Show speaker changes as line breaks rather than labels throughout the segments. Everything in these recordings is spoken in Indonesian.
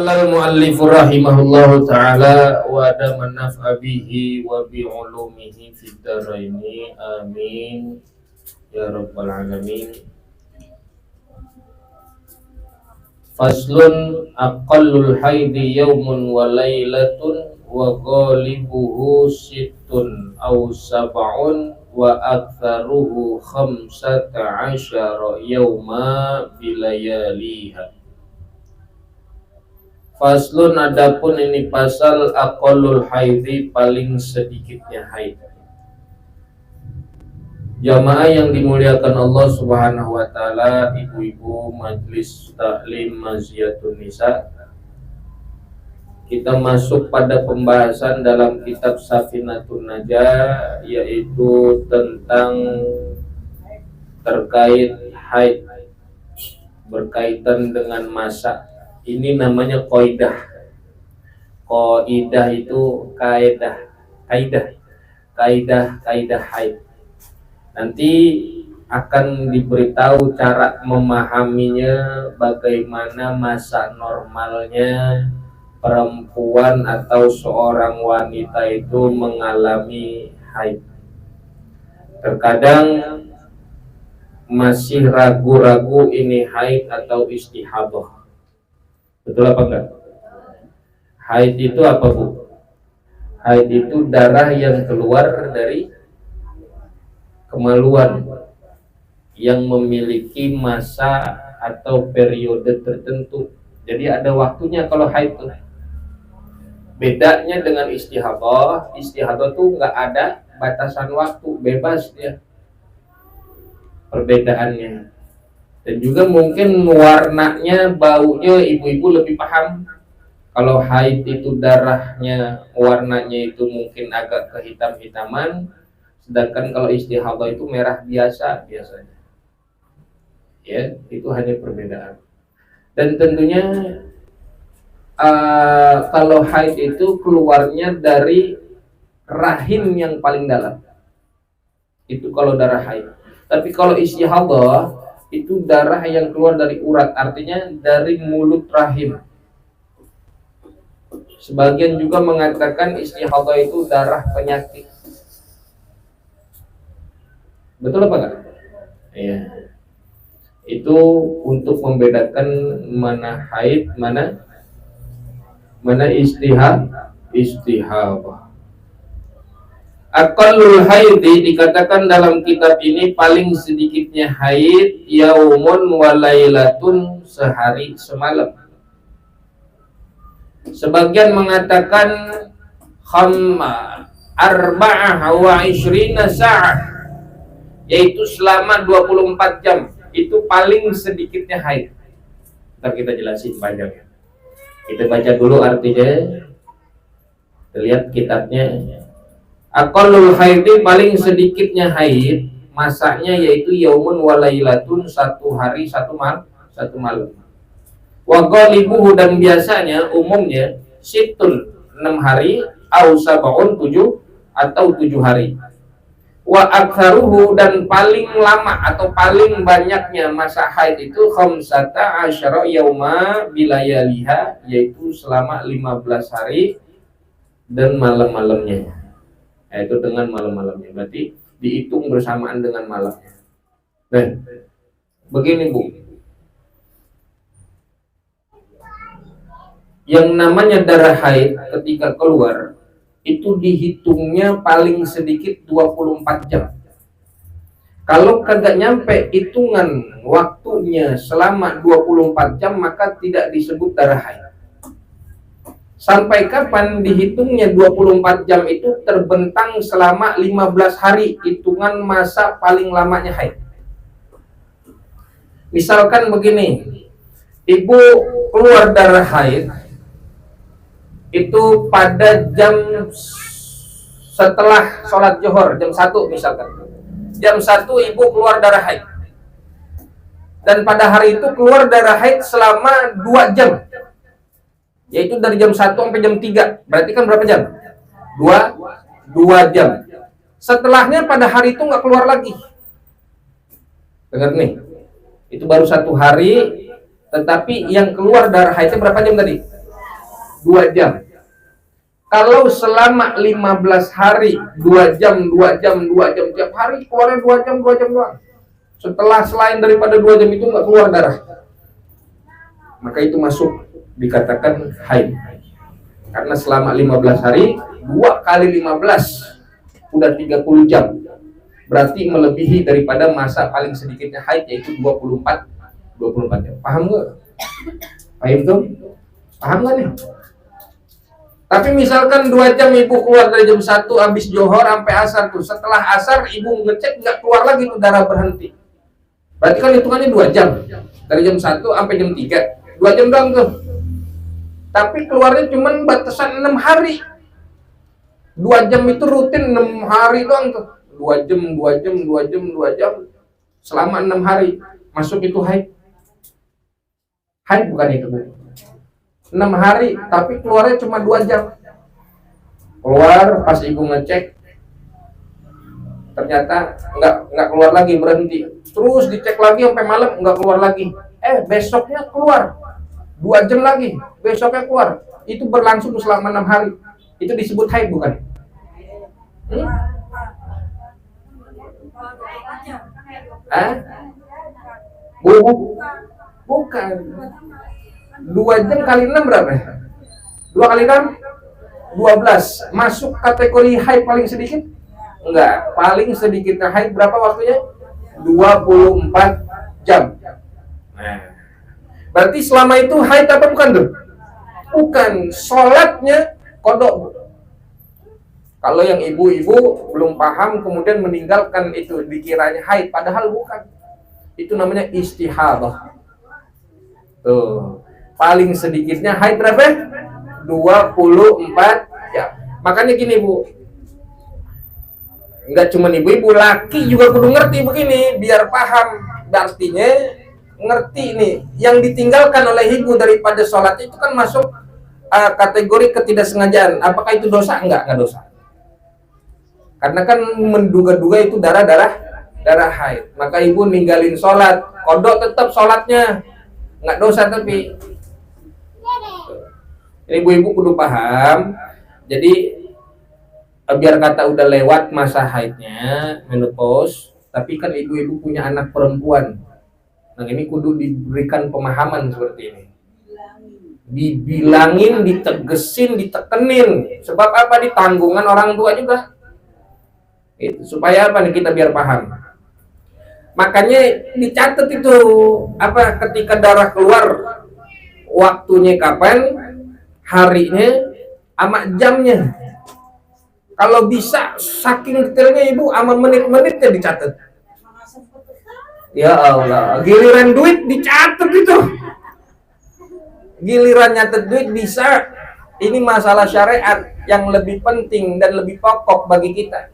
Qala al-muallifu rahimahullahu ta'ala wa adama naf'a bihi wa bi'ulumihi fid dharaini amin ya rabbal alamin. Faslun aqallul haidi yawmun wa laylatun wa ghalibuhu sittun aw sab'un wa aktsaruhu khamsata asyara yawma bilayaliha. Faslun, adapun ini pasal aqallul haidi, paling sedikitnya haid. Jamaah yang dimuliakan Allah Subhanahu wa taala, ibu-ibu Majelis Taklim Maziyatun Nisa, kita masuk pada pembahasan dalam kitab Safinatun Najah, yaitu tentang terkait haid berkaitan dengan masa. Ini namanya qaidah. Qaidah itu kaidah haid. Nanti akan diberitahu cara memahaminya, bagaimana masa normalnya perempuan atau seorang wanita itu mengalami haid. Terkadang masih ragu-ragu ini haid atau istihadah. Betul apa enggak? Haid itu apa, Bu? Haid itu darah yang keluar dari kemaluan yang memiliki masa atau periode tertentu. Jadi ada waktunya kalau haid itu. Bedanya dengan istihadah tuh nggak ada batasan waktu, bebas dia. Perbedaannya. Dan juga mungkin warnanya, baunya ibu-ibu lebih paham. Kalau haid itu darahnya, warnanya itu mungkin agak kehitam-hitaman, sedangkan kalau istihadah itu merah biasa biasanya. Ya, itu hanya perbedaan. Dan tentunya kalau haid itu keluarnya dari rahim yang paling dalam. Itu kalau darah haid. Tapi kalau istihadah itu darah yang keluar dari urat, artinya dari mulut rahim. Sebagian juga mengatakan istihadah itu darah penyakit. Betul apa enggak? Iya. Itu untuk membedakan mana haid, mana istihadah. Aqallul haidi dikatakan dalam kitab ini paling sedikitnya haid yaumun wa lailatun, sehari semalam. Sebagian mengatakan arba'ah wa ishrina sa'ah, yaitu selama 24 jam. Itu paling sedikitnya haid. Ntar kita jelasin panjangnya. Kita baca dulu artinya. Kita lihat kitabnya. Aqallul haidi, paling sedikitnya haid masanya yaitu yaumun wa lailatun, satu hari satu malam. Wa ghalibuhu, dan biasanya umumnya sittun, 6 hari, au sab'un, 7 atau 7 hari. Wa aktsaruhu, dan paling lama atau paling banyaknya masa haid itu khamsata asyara yauma bilayaliha, yaitu selama 15 hari dan malam-malamnya. Yaitu dengan malam-malamnya, berarti dihitung bersamaan dengan malamnya. Nah, begini Bu, yang namanya darah haid ketika keluar itu dihitungnya paling sedikit 24 jam. Kalau kagak nyampe hitungan waktunya selama 24 jam, maka tidak disebut darah haid. Sampai kapan dihitungnya 24 jam itu terbentang selama 15 hari, hitungan masa paling lamanya haid. Misalkan begini, ibu keluar darah haid itu pada jam setelah sholat zuhur, jam 1 misalkan. Jam 1 ibu keluar darah haid. Dan pada hari itu keluar darah haid selama 2 jam. Yaitu dari jam 1 sampai jam 3. Berarti kan berapa jam? 2 jam. Setelahnya pada hari itu nggak keluar lagi. Dengar nih. Itu baru 1 hari, tetapi yang keluar darah haidnya berapa jam tadi? 2 jam. Kalau selama 15 hari 2 jam, 2 jam, 2 jam tiap hari keluarnya 2 jam, 2 jam doang. Setelah selain daripada 2 jam itu nggak keluar darah, maka itu masuk dikatakan haid. Karena selama 15 hari 2 kali 15 udah 30 jam. Berarti melebihi daripada masa paling sedikitnya haid, yaitu 24 jam. Paham nggak? Paham tuh? Paham nggak nih? Tapi misalkan 2 jam ibu keluar dari jam 1 habis johor sampai asar tuh. Setelah asar ibu ngecek nggak keluar lagi tuh darah berhenti. Berarti kan hitungannya 2 jam. Dari jam 1 sampai jam 3. 2 jam doang tuh. Tapi keluarnya cuma batasan 6 hari. 2 jam itu rutin 6 hari doang tuh. 2 jam, 2 jam, 2 jam, 2 jam. Selama 6 hari. Masuk itu haid. Haid bukan itu. 6 hari, tapi keluarnya cuma 2 jam. Keluar pas ibu ngecek, ternyata nggak keluar lagi, berhenti. Terus dicek lagi sampai malam nggak keluar lagi. Besoknya keluar 2 jam lagi, besoknya keluar. Itu berlangsung selama 6 hari. Itu disebut haid bukan? Bukan. 2 jam kali 6 berapa? 2 kali 6? 12. Masuk kategori haid paling sedikit? Enggak. Paling sedikitnya haid berapa waktunya? 24 jam. Nah, berarti selama itu haid apa bukan tuh? Bukan. Sholatnya kodok. Kalau yang ibu-ibu belum paham kemudian meninggalkan itu dikiranya haid, padahal bukan. Itu namanya istihadah. Tuh. Paling sedikitnya haid berapa? 24 jam. Makanya gini Bu, nggak cuma ibu-ibu, laki juga kudu ngerti begini biar paham. Artinya ngerti nih, yang ditinggalkan oleh ibu daripada sholat itu kan masuk kategori ketidaksengajaan. Apakah itu dosa? Enggak dosa. Karena kan menduga-duga itu darah haid. Maka ibu ninggalin sholat, kodok tetap sholatnya, nggak dosa tapi. Ini ibu-ibu kudu paham. Jadi biar kata udah lewat masa haidnya, menopause, tapi kan ibu-ibu punya anak perempuan. Nah ini kudu diberikan pemahaman seperti ini. Dibilangin, ditegesin, ditekenin. Sebab apa? Ditanggungan orang tua juga. Itu supaya apa nih kita biar paham. Makanya dicatat itu apa, ketika darah keluar waktunya kapan, harinya, sama jamnya. Kalau bisa saking detailnya ibu, sama menit-menitnya dicatat. Ya Allah, giliran duit dicatat itu. Giliran nyatet duit bisa. Ini masalah syariat yang lebih penting dan lebih pokok bagi kita.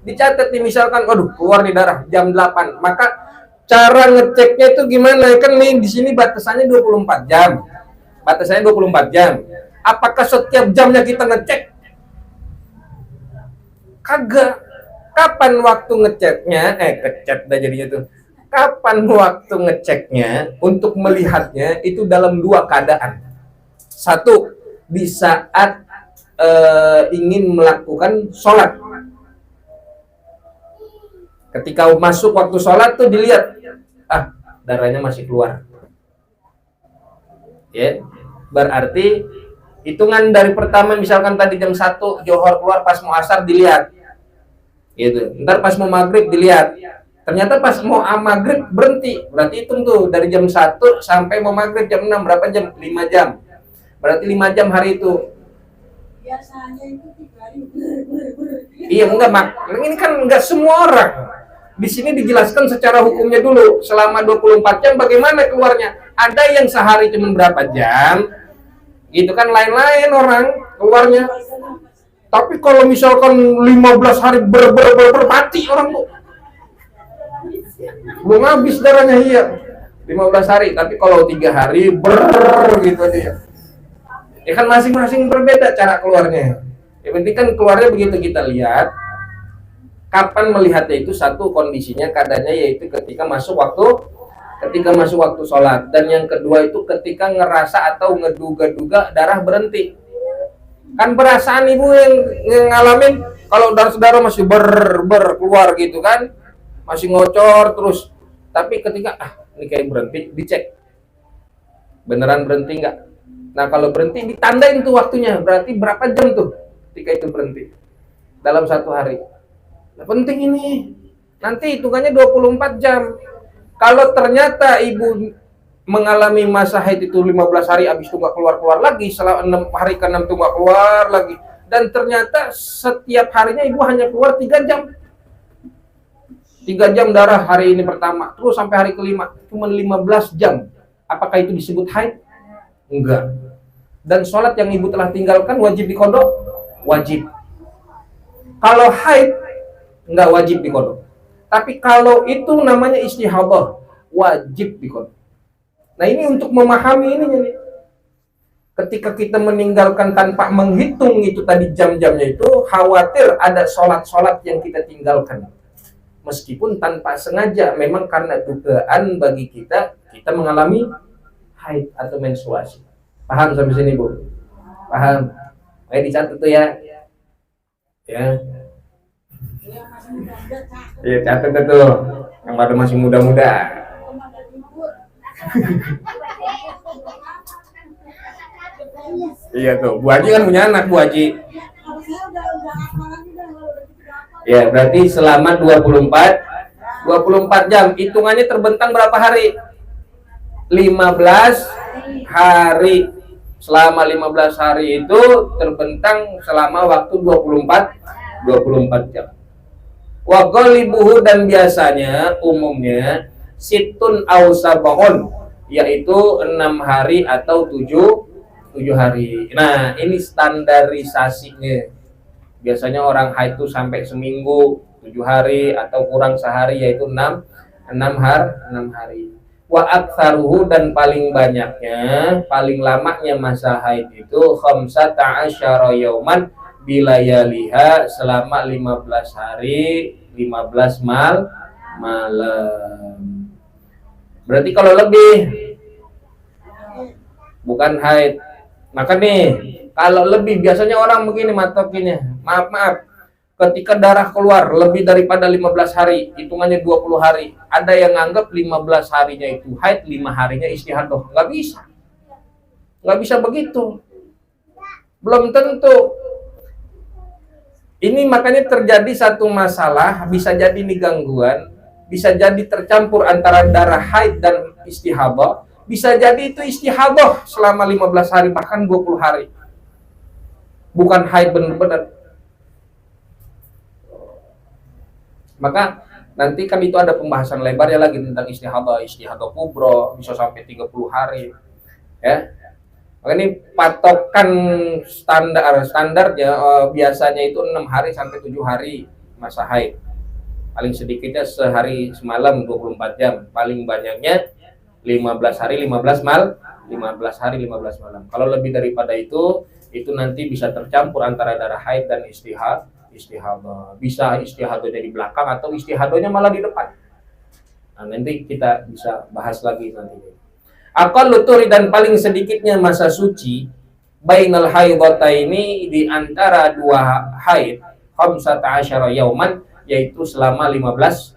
Dicatat nih, misalkan, waduh keluar di darah jam 8, maka cara ngeceknya itu gimana? Kan nih di sini batasannya 24 jam. Batasannya 24 jam. Apakah setiap jamnya kita ngecek? Kagak. Kapan waktu ngeceknya? Ngecek dah jadinya tuh. Kapan waktu ngeceknya untuk melihatnya itu dalam 2 keadaan. 1, di saat ingin melakukan sholat. Ketika masuk waktu sholat tuh dilihat, darahnya masih keluar. Ya, berarti hitungan dari pertama, misalkan tadi jam 1 johor keluar, pas mau asar dilihat. Gitu. Ntar pas mau maghrib dilihat. Ternyata pas mau maghrib berhenti. Berarti hitung tuh dari jam 1 sampai mau maghrib jam 6 berapa jam? 5 jam. Berarti 5 jam hari itu. Biasanya itu 3 hari. Iya, enggak, ini kan enggak semua orang. Di sini dijelaskan secara hukumnya dulu. Selama 24 jam bagaimana keluarnya? Ada yang sehari cuma berapa jam? Gitu kan, lain-lain orang keluarnya. Tapi kalau misalkan 15 hari mati orang tuh. Belum habis darahnya, iya. 15 hari, tapi kalau 3 hari gitu aja. Ya kan masing-masing berbeda cara keluarnya. Yang penting kan keluarnya begitu kita lihat. Kapan melihatnya itu satu kondisinya keadaannya, yaitu ketika masuk waktu sholat. Dan yang kedua itu ketika ngerasa atau ngeduga-duga darah berhenti. Kan perasaan ibu yang ngalamin kalau darah-darah masih keluar gitu kan, masih ngocor terus. Tapi ketika ini kayak berhenti, dicek beneran berhenti nggak. Nah kalau berhenti ditandain tuh waktunya, berarti berapa jam tuh ketika itu berhenti dalam satu hari. Nah, penting ini, nanti hitungannya 24 jam. Kalau ternyata ibu mengalami masa haid itu 15 hari, habis itu nggak keluar-keluar lagi, setelah 6 hari ke 6 itu nggak keluar lagi, dan ternyata setiap harinya ibu hanya keluar 3 jam. 3 jam darah hari ini pertama, terus sampai hari kelima, cuma 15 jam. Apakah itu disebut haid? Enggak. Dan sholat yang ibu telah tinggalkan wajib diqodho? Wajib. Kalau haid, enggak wajib diqodho. Tapi kalau itu namanya istihadah, wajib diqodho. Nah ini untuk memahami ini nih. Ketika kita meninggalkan tanpa menghitung itu tadi jam-jamnya itu, khawatir ada sholat-sholat yang kita tinggalkan. Meskipun tanpa sengaja, memang karena dugaan bagi kita mengalami haid atau menstruasi. Paham sampai sini, Bu? Paham? Ayo dicatat tuh ya. Ya. Iya, catat tuh. Yang pada masih muda-muda. Iya tuh, Bu Haji kan punya anak, Bu Haji. Ya, berarti selama 24 jam. Hitungannya terbentang berapa hari? 15 hari. Selama 15 hari itu terbentang selama waktu 24 jam. Wa ghalibuhu, dan biasanya umumnya situn aw sab'un, yaitu 6 hari atau 7 hari. Nah, ini standarisasinya. Biasanya orang haid itu sampai seminggu, 7 hari atau kurang sehari, yaitu 6 hari. Wa aktsaruhu, dan paling banyaknya, paling lamanya masa haid itu khamsata asyara yauman bilayaliha, selama 15 hari 15 malam. Berarti kalau lebih bukan haid. Maka nih, kalau lebih biasanya orang begini matokinnya. Maaf, ketika darah keluar lebih daripada 15 hari, hitungannya 20 hari. Ada yang nganggap 15 harinya itu haid, 5 harinya istihadah. Nggak bisa. Nggak bisa begitu. Belum tentu. Ini makanya terjadi satu masalah, bisa jadi nih gangguan, bisa jadi tercampur antara darah haid dan istihadah, bisa jadi itu istihadah selama 15 hari, bahkan 20 hari. Bukan haid benar-benar. Maka nanti kan itu ada pembahasan lebarnya lagi tentang istihadah kubro, bisa sampai 30 hari. Ya. Maka ini patokan standarnya biasanya itu 6 hari sampai 7 hari masa haid. Paling sedikitnya sehari semalam 24 jam, paling banyaknya 15 hari 15 hari 15 malam. Kalau lebih daripada itu nanti bisa tercampur antara darah haid dan istihadah. Bisa istihadahnya di belakang atau istihadahnya malah di depan. Nah, nanti kita bisa bahas lagi nanti. Aqallu turi, dan paling sedikitnya masa suci bainal haidataini, di antara dua haid, khamsata asyara yauman, yaitu selama 15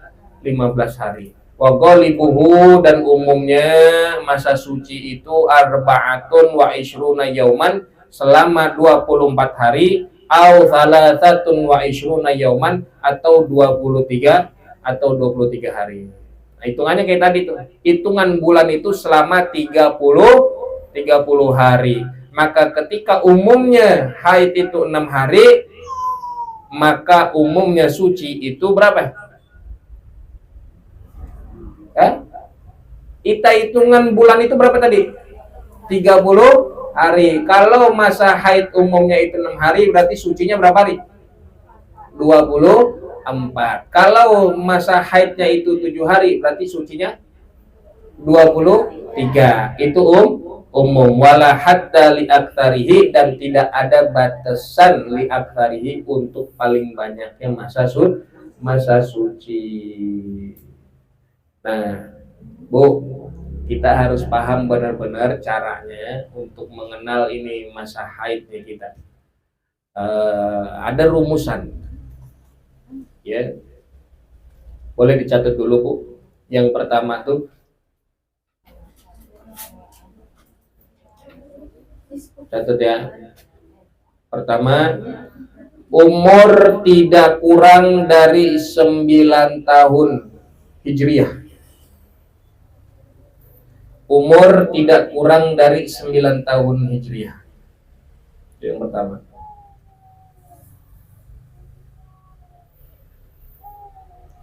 hari. Wa ghalibuhu, dan umumnya masa suci itu arba'atun wa ishruna yauman, selama 24 hari, au thalathatun wa ishruna yauman, atau 23 hari. Nah, hitungannya kayak tadi tuh. Hitungan bulan itu selama 30 hari. Maka ketika umumnya haid itu 6 hari, maka umumnya suci itu berapa? Kita hitungan bulan itu berapa tadi? 30 hari. Kalau masa haid umumnya itu 6 hari, berarti sucinya berapa hari? 24. Kalau masa haidnya itu 7 hari, berarti sucinya 23. Itu umum. Wala hadda li aktsarihi, dan tidak ada batasan li aktsarihi untuk paling banyaknya masa suci. Nah, Bu, kita harus paham benar-benar caranya untuk mengenal ini masa haidnya kita. ada rumusan, ya. Boleh dicatat dulu Bu. Yang pertama tuh catat ya. Pertama, umur tidak kurang dari 9 tahun Hijriah. Umur tidak kurang dari 9 tahun Hijriah. Itu yang pertama.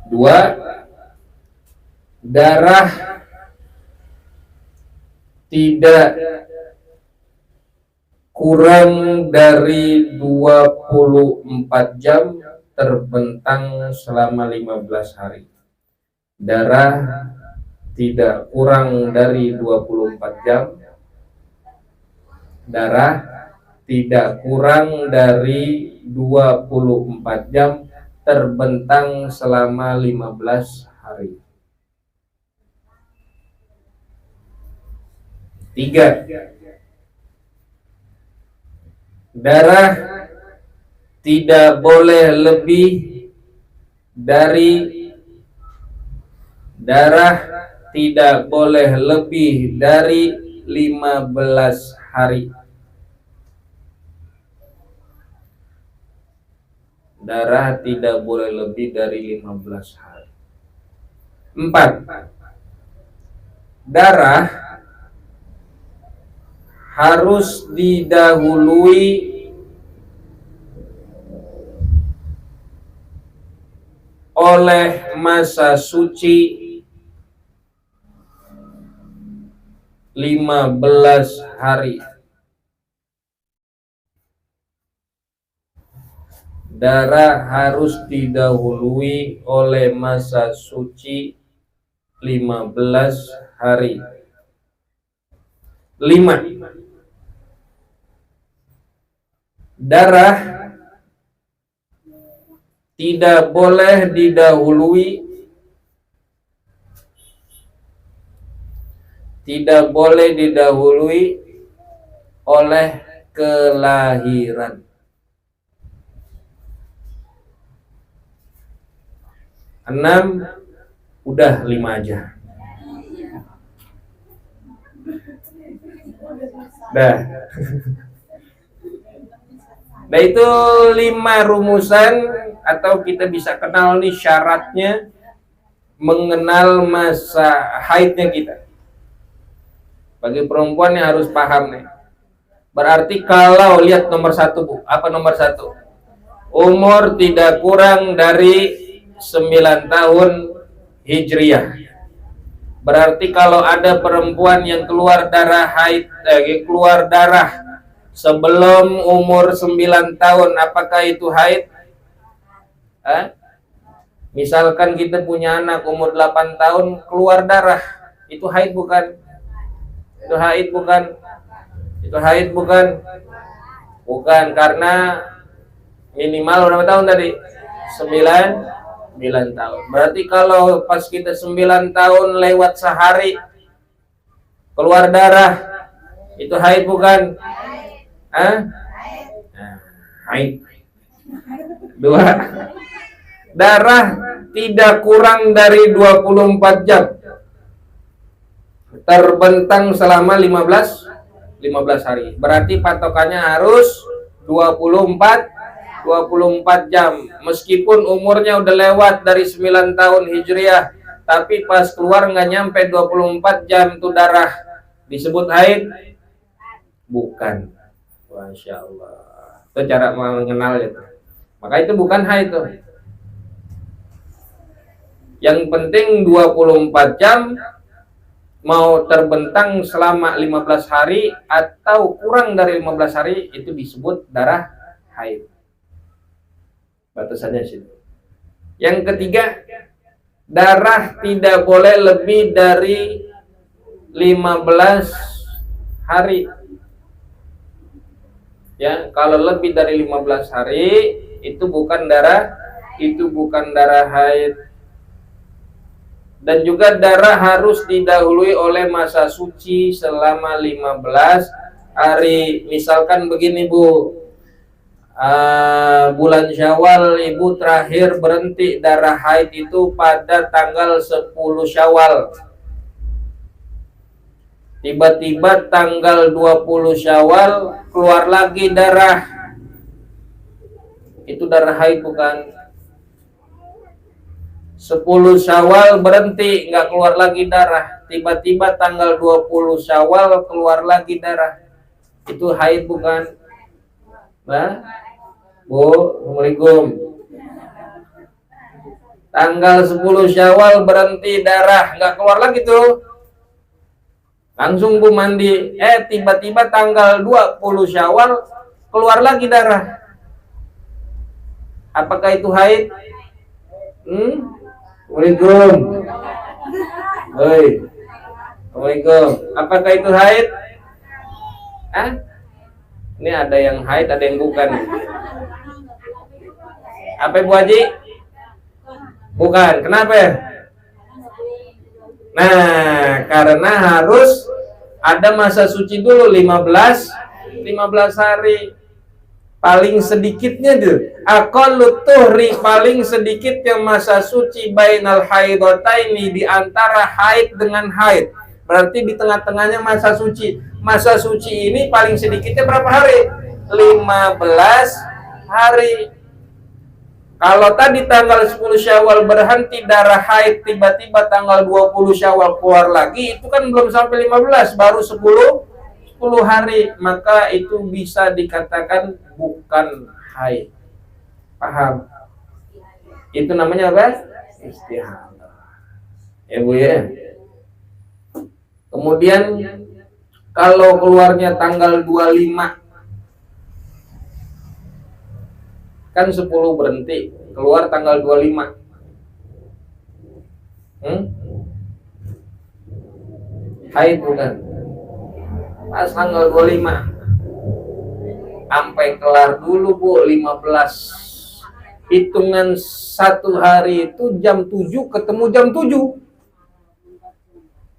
Dua, darah tidak kurang dari 24 jam terbentang selama 15 hari. Darah tidak kurang dari 24 jam. Darah tidak kurang dari 24 jam terbentang selama 15 hari. Tiga, darah tidak boleh lebih dari 15 hari. Darah tidak boleh lebih dari 15 hari. 4. Darah harus didahului oleh masa suci 15 hari. Darah harus didahului oleh masa suci 15 hari. 5. Darah tidak boleh didahului oleh kelahiran. 6. Udah 5 aja. Dah. Nah itu 5 rumusan atau kita bisa kenal nih syaratnya mengenal masa haidnya kita. Bagi perempuan yang harus paham nih. Berarti kalau lihat nomor 1 Bu, apa nomor 1? Umur tidak kurang dari 9 tahun Hijriah. Berarti kalau ada perempuan yang keluar darah haid, keluar darah sebelum umur 9 tahun, apakah itu haid? Misalkan kita punya anak umur 8 tahun keluar darah, itu haid bukan? Itu haid bukan? Itu haid bukan? Bukan, karena minimal berapa tahun tadi? 9 tahun. Berarti kalau pas kita 9 tahun lewat sehari keluar darah, itu haid bukan? Haid. 2. Darah tidak kurang dari 24 jam terbentang selama 15 hari. Berarti patokannya harus 24 jam. Meskipun umurnya udah lewat dari 9 tahun Hijriah, tapi pas keluar nggak nyampe 24 jam itu darah, disebut haid? Bukan. Masya Allah. Itu cara mengenal itu. Maka itu bukan haid tuh. Yang penting 24 jam mau terbentang selama 15 hari atau kurang dari 15 hari itu disebut darah haid. Batasannya situ. Yang ketiga, darah tidak boleh lebih dari 15 hari. Ya, kalau lebih dari 15 hari itu bukan darah haid. Dan juga darah harus didahului oleh masa suci selama 15 hari. Misalkan begini Bu, bulan Syawal ibu terakhir berhenti darah haid itu pada tanggal 10 Syawal. Tiba-tiba tanggal 20 Syawal keluar lagi darah. Itu darah haid bukan? 10 Syawal berhenti, nggak keluar lagi darah. Tiba-tiba tanggal 20 Syawal keluar lagi darah. Itu haid bukan? Nah, Bu, Assalamualaikum. Tanggal 10 Syawal berhenti darah, nggak keluar lagi tuh. Langsung Bu mandi. Tiba-tiba tanggal 20 Syawal keluar lagi darah. Apakah itu haid? Assalamualaikum. Hoi. Assalamualaikum. Apakah itu haid? Ini ada yang haid, ada yang bukan. Apa Bu Haji? Bukan. Kenapa ya? Nah, karena harus ada masa suci dulu 15 hari. Paling sedikitnya tuh aqallut tuhri, paling sedikit yang masa suci bainal haidotaini, di antara haid dengan haid. Berarti di tengah-tengahnya masa suci. Masa suci ini paling sedikitnya berapa hari? 15 hari. Kalau tadi tanggal 10 Syawal berhenti darah haid, tiba-tiba tanggal 20 Syawal keluar lagi, itu kan belum sampai 15, baru 10 hari, maka itu bisa dikatakan bukan haid. Paham? Itu namanya apa? Istihadah. Ya Bu ya. Kemudian kalau keluarnya tanggal 25, kan 10 berhenti, keluar tanggal 25. Haid bukan? Pas tanggal 25 sampai kelar dulu Bu 15. Hitungan 1 hari itu jam 7 ketemu jam 7.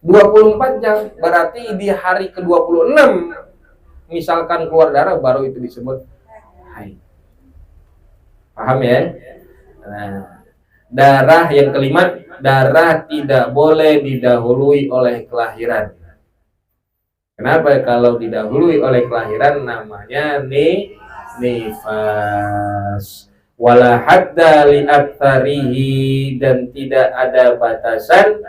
24 jam. Berarti di hari ke-26 misalkan keluar darah, baru itu disebut haid. Paham ya? Nah, darah yang kelima, darah tidak boleh didahului oleh kelahiran. Kenapa? Kalau didahului oleh kelahiran namanya nifas. Wala hadda li aktsarihi, dan tidak ada batasan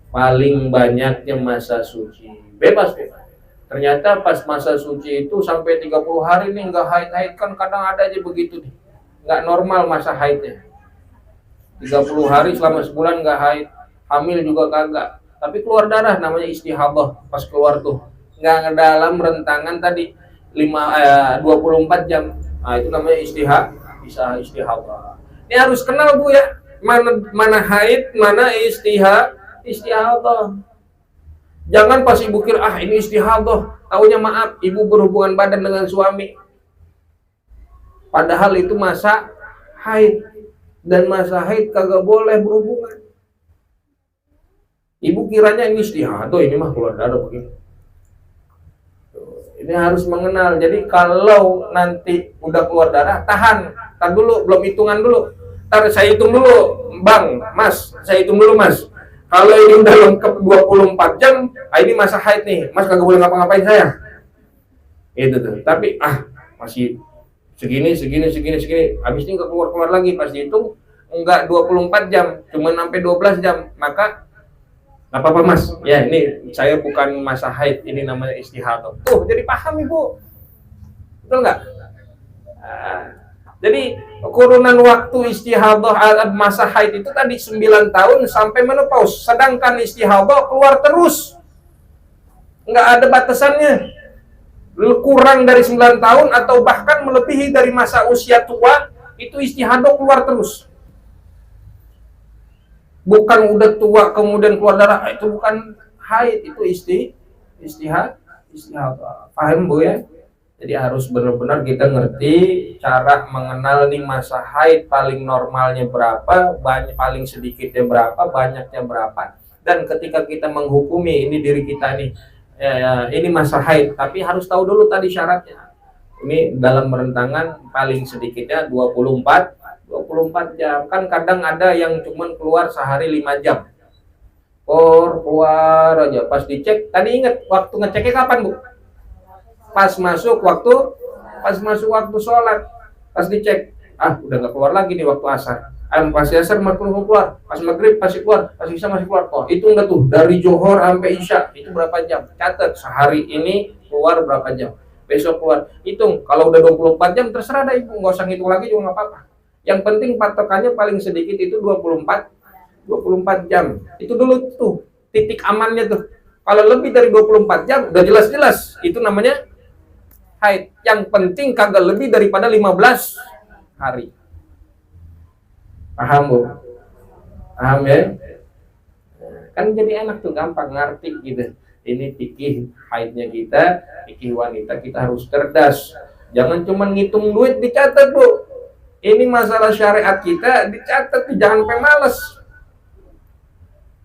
paling banyaknya masa suci. Bebas. Ternyata pas masa suci itu sampai 30 hari nih nggak haid-haid, kan kadang ada aja begitu nih. Nggak normal masa haidnya. 30 hari selama sebulan nggak haid, hamil juga kagak. Tapi keluar darah namanya istihadah. Pas keluar tuh nggak dalam rentangan tadi 24 jam. Nah, itu namanya istihadah. Ini harus kenal Bu ya, mana haid, mana istihadah. Jangan pas ibu kira ini istihadah, taunya maaf ibu berhubungan badan dengan suami. Padahal itu masa haid, dan masa haid kagak boleh berhubungan. Ibu kiranya ini istihadah, ini mah keluar darah begini. Ini harus mengenal. Jadi kalau nanti udah keluar darah, tahan dulu, belum hitungan dulu. Ntar saya hitung dulu, Bang, Mas, saya hitung dulu Mas. Kalau ini udah lengkap 24 jam, ini masa haid nih, Mas kagak boleh ngapa-ngapain saya. Itu tuh. Tapi masih segini. Habis ini keluar lagi, pas dihitung enggak 24 jam, cuma sampai 12 jam, maka nggak apa-apa Mas, ya ini saya bukan masa haid, ini namanya istihadah. Jadi paham Ibu, betul nggak? Jadi kurungan waktu istihadah masa haid itu tadi 9 tahun sampai menopause, sedangkan istihadah keluar terus, nggak ada batasannya. Kurang dari 9 tahun atau bahkan melebihi dari masa usia tua, itu istihadah keluar terus. Bukan udah tua kemudian keluar darah, itu bukan haid, itu istihadah. Paham Bu ya? Jadi harus benar-benar kita ngerti cara mengenal nih masa haid paling normalnya berapa, paling sedikitnya berapa, banyaknya berapa. Dan ketika kita menghukumi ini diri kita nih, ini masa haid, tapi harus tahu dulu tadi syaratnya. Ini dalam rentangan paling sedikitnya 24 jam. Kan kadang ada yang cuman keluar sehari 5 jam. Keluar aja. Pas dicek, tadi ingat waktu ngeceknya kapan, Bu? Pas masuk waktu sholat. Pas dicek, udah nggak keluar lagi nih waktu asar. Pas asar mau keluar, pas maghrib masih keluar, pas isya masih keluar. Oh, itu enggak tuh dari Johor sampai isya itu berapa jam? Catat sehari ini keluar berapa jam. Besok keluar, hitung. Kalau udah 24 jam terserah dah ibu, nggak usah ngitung lagi juga nggak apa-apa. Yang penting patokannya paling sedikit itu 24 jam. Itu dulu tuh titik amannya tuh. Kalau lebih dari 24 jam udah jelas-jelas itu namanya haid. Yang penting kagak lebih daripada 15 hari. Paham, Bu? Paham ya? Kan jadi enak tuh, gampang ngerti gitu. Ini fikih haidnya kita, fikih wanita, kita harus cerdas. Jangan cuma ngitung duit dicatat, Bu. Ini masalah syariat kita dicatat, jangan sampai males.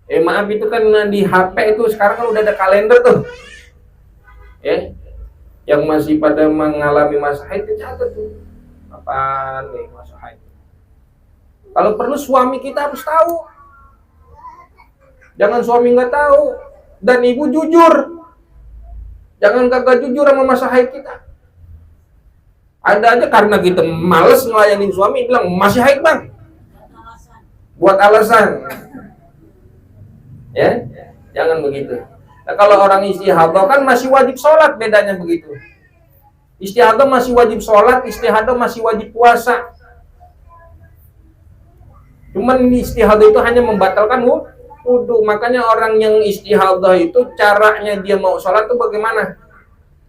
Maaf, itu kan di HP itu sekarang kan udah ada kalender tuh. Yang masih pada mengalami masa haid dicatat tuh. Apaan nih masa haid? Kalau perlu suami kita harus tahu. Jangan suami nggak tahu. Dan ibu jujur. Jangan kagak jujur sama masa haid kita. Ada aja karena kita males ngelayanin suami, bilang masih haid bang. Buat alasan. Ya, jangan begitu. Nah, kalau orang istihadah kan masih wajib sholat, bedanya begitu. Istihadah masih wajib sholat, istihadah masih wajib puasa. Cuman istihadah itu hanya membatalkan wudu. Makanya orang yang istihadah itu caranya dia mau sholat itu bagaimana?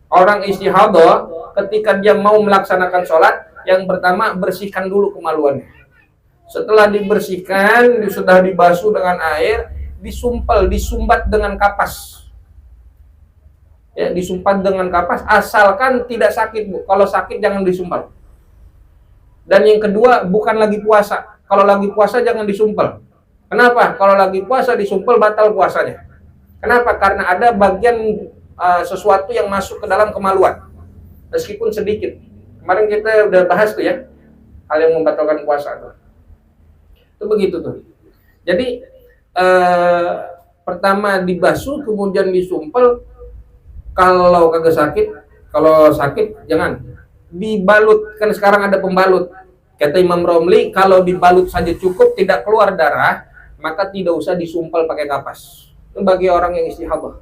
Orang istihadah ketika dia mau melaksanakan sholat, yang pertama bersihkan dulu kemaluannya. Setelah dibersihkan, sudah dibasuh dengan air, disumbat dengan kapas. Ya, disumbat dengan kapas, asalkan tidak sakit, Bu. Kalau sakit jangan disumpal. Dan yang kedua, bukan lagi puasa. Kalau lagi puasa jangan disumpal. Kenapa? Kalau lagi puasa disumpal batal puasanya. Kenapa? Karena ada bagian sesuatu yang masuk ke dalam kemaluan. Meskipun sedikit. Kemarin kita udah bahas tuh ya, hal yang membatalkan puasa tuh. Itu begitu tuh. Jadi pertama dibasuh, kemudian disumpel. Kalau kagak sakit, kalau sakit jangan dibalut. Kan sekarang ada pembalut. Kata Imam Romli, kalau dibalut saja cukup, tidak keluar darah, maka tidak usah disumpel pakai kapas. Itu bagi orang yang istihadah.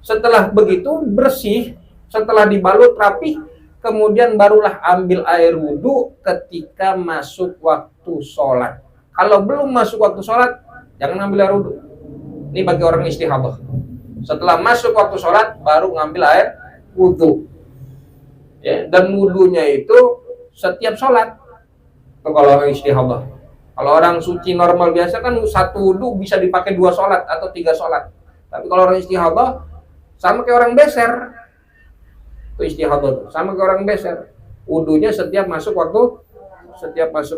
Setelah begitu bersih, setelah dibalut rapi, kemudian barulah ambil air wudhu ketika masuk waktu sholat. Kalau belum masuk waktu sholat, jangan ambil air wudhu. Ini bagi orang istihadah. Setelah masuk waktu sholat, baru ngambil air wudhu. Ya, dan wudhunya itu setiap sholat. Itu kalau orang istihadah. Kalau orang suci normal biasa kan satu wudhu bisa dipakai 2 sholat atau 3 sholat. Tapi kalau orang istihadah sama kayak orang beser. Itu istihadah tuh, sama kayak orang beser. Wudhunya setiap masuk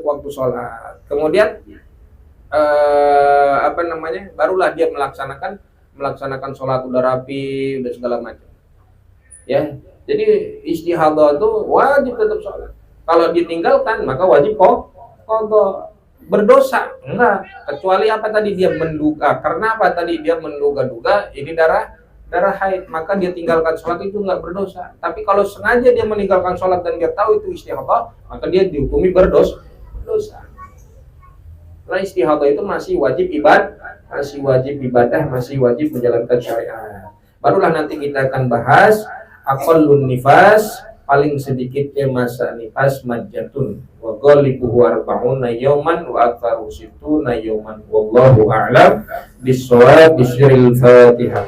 waktu sholat. Kemudian barulah dia melaksanakan sholat, udah rapi, udah segala macam. Ya, jadi istihadah itu wajib tetap sholat. Kalau ditinggalkan maka wajib qadha. Berdosa enggak, kecuali apa tadi dia menduga. Karena apa tadi dia menduga-duga ini darah haid, maka dia tinggalkan sholat itu enggak berdosa. Tapi kalau sengaja dia meninggalkan sholat dan dia tahu itu istihadah, maka dia dihukumi berdosa. Nah, istihadah itu masih wajib ibadah, masih wajib menjalankan syariat. Barulah nanti kita akan bahas aqallun nifas, paling sedikitnya masa nifas majjatun, wa ghalibuhu arba'una yawman wa aktsaru sittuna yawman, wallahu a'lam bis-shawab. Bismillahil Fatihah.